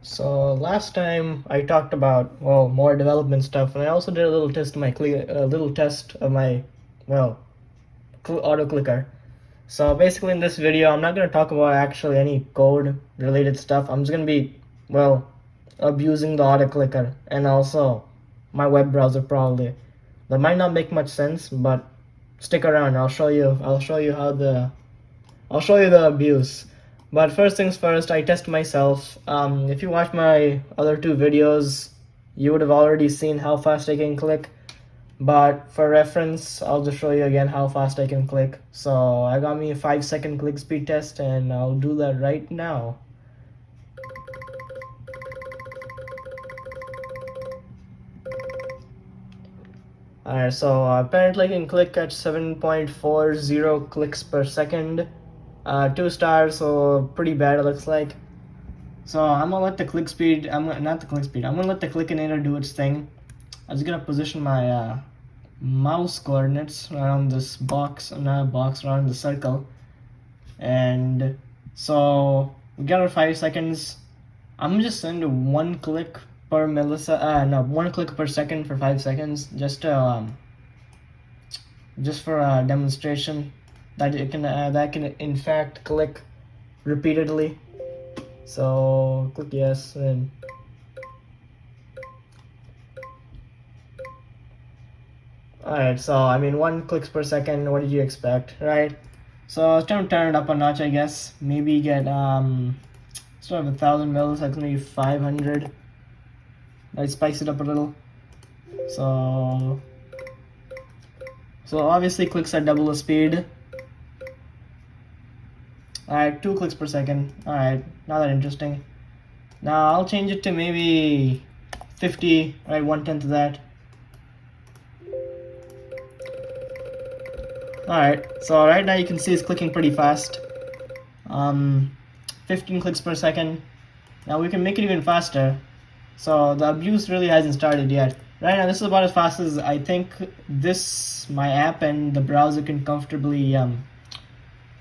So last time I talked about more development stuff, and I also did a little test of my auto clicker. So basically, in this video, I'm not going to talk about actually any code related stuff. I'm just going to be well abusing the auto clicker and also my web browser probably. That might not make much sense, but stick around. I'll show you the abuse. But first things first, I test myself. If you watch my other two videos, you would have already seen how fast I can click. But for reference, I'll just show you again how fast I can click. So I got me a 5-second click speed test, and I'll do that right now. Alright, so apparently I can click at 7.40 clicks per second. 2 stars, so pretty bad it looks like. So I'm gonna let the click speed, I'm gonna let the clickinator do its thing. I'm just gonna position my mouse coordinates around this box, not a box, around the circle. And so we got our 5 seconds. I'm gonna just send one click per one click per second for 5 seconds, just for a demonstration that it can that can in fact click repeatedly. So click yes, and alright, so I mean 1 clicks per second, what did you expect, right? So it's time to turn it up a notch, I guess. Maybe get instead of 1,000 milliseconds, maybe 500. I spice it up a little. So obviously clicks at double the speed. Alright, 2 clicks per second. Alright, not that interesting. Now I'll change it to maybe 50, right, 1/10 of that. Alright, so right now you can see it's clicking pretty fast. 15 clicks per second. Now we can make it even faster. So the abuse really hasn't started yet. Right now this is about as fast as I think my app and the browser can comfortably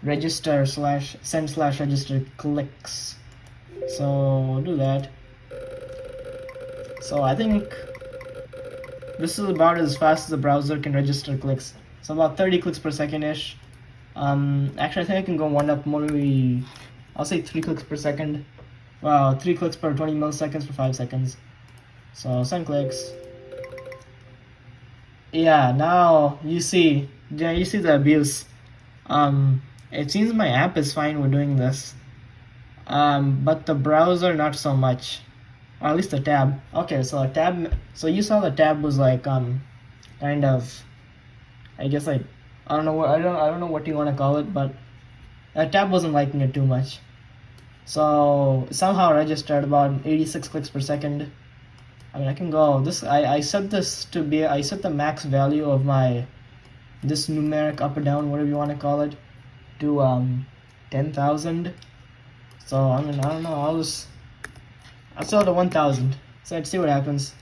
register /send /register clicks. So we'll do that. So I think this is about as fast as the browser can register clicks. So about 30 clicks per second ish. Actually I think I can go one up more, maybe I'll say 3 clicks per second. Wow, 3 clicks per 20 milliseconds for 5 seconds. So send clicks. Yeah, now you see the abuse. It seems my app is fine with doing this. But the browser not so much. Or at least the tab. Okay, so you saw the tab was like kind of, I guess, like, I don't know what you want to call it, but the tab wasn't liking it too much. So somehow registered about 86 clicks per second. I mean, I can go this. I set the max value of this numeric up or down, whatever you want to call it, to 10,000. So I mean, I don't know. I'll set it to 1,000. So let's see what happens.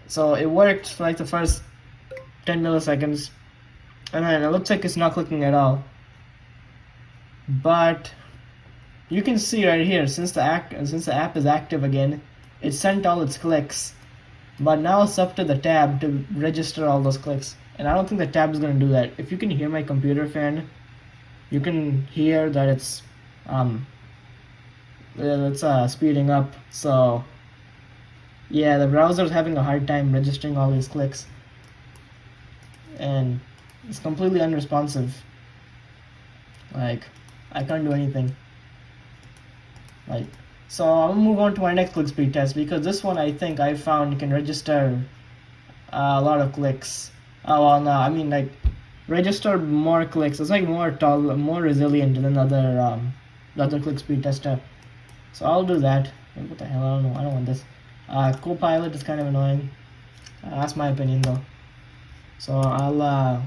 So it worked for like the first 10 milliseconds, and then it looks like it's not clicking at all. But you can see right here, since the app is active again, it sent all its clicks. But now it's up to the tab to register all those clicks. And I don't think the tab is going to do that. If you can hear my computer fan, you can hear that it's speeding up. So yeah, the browser is having a hard time registering all these clicks. And it's completely unresponsive. Like, I can't do anything. Like, so I'll move on to my next click speed test, because this one I think I found can register a lot of clicks. Oh well, no, I mean like register more clicks. It's like more resilient than the other click speed tester. So I'll do that. What the hell? I don't know. I don't want this. Copilot is kind of annoying. That's my opinion though. So I'll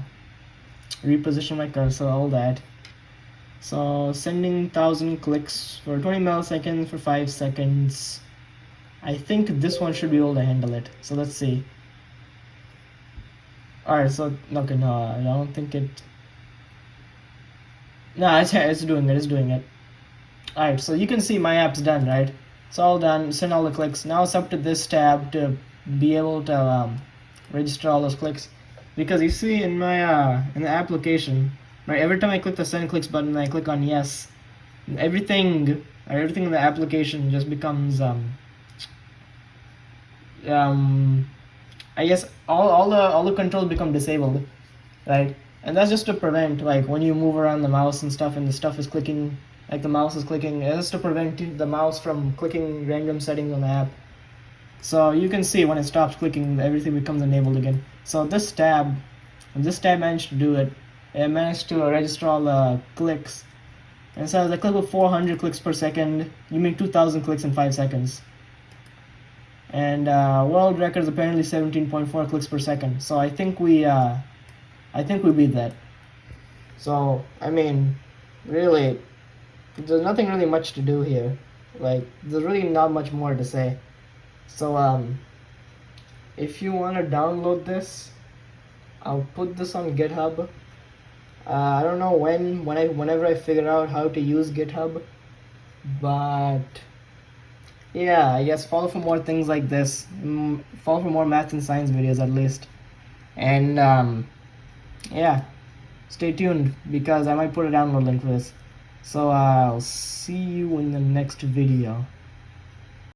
reposition my cursor, all that. So sending 1,000 clicks for 20 milliseconds for 5 seconds. I think this one should be able to handle it. So let's see. Alright, so okay, no, I don't think it. No, it's doing it. Alright, so you can see my app's done, right? It's all done, send all the clicks. Now it's up to this tab to be able to register all those clicks. Because you see in my in the application, right, every time I click the send clicks button and I click on yes, everything in the application just becomes I guess all the controls become disabled, right? And that's just to prevent, like, when you move around the mouse and stuff and the stuff is clicking, like the mouse is clicking, it's to prevent the mouse from clicking random settings on the app. So you can see when it stops clicking, everything becomes enabled again. So this tab managed to do it. It managed to register all the clicks. And so as I click with 400 clicks per second, you make 2,000 clicks in 5 seconds. And world record is apparently 17.4 clicks per second. So I think we beat that. So I mean, really, there's nothing really much to do here. Like, there's really not much more to say. So if you want to download this, I'll put this on GitHub. I don't know whenever I figure out how to use GitHub, but yeah, I guess follow for more things like this. Follow for more math and science videos at least. And yeah, stay tuned because I might put a download link for this. So I'll see you in the next video.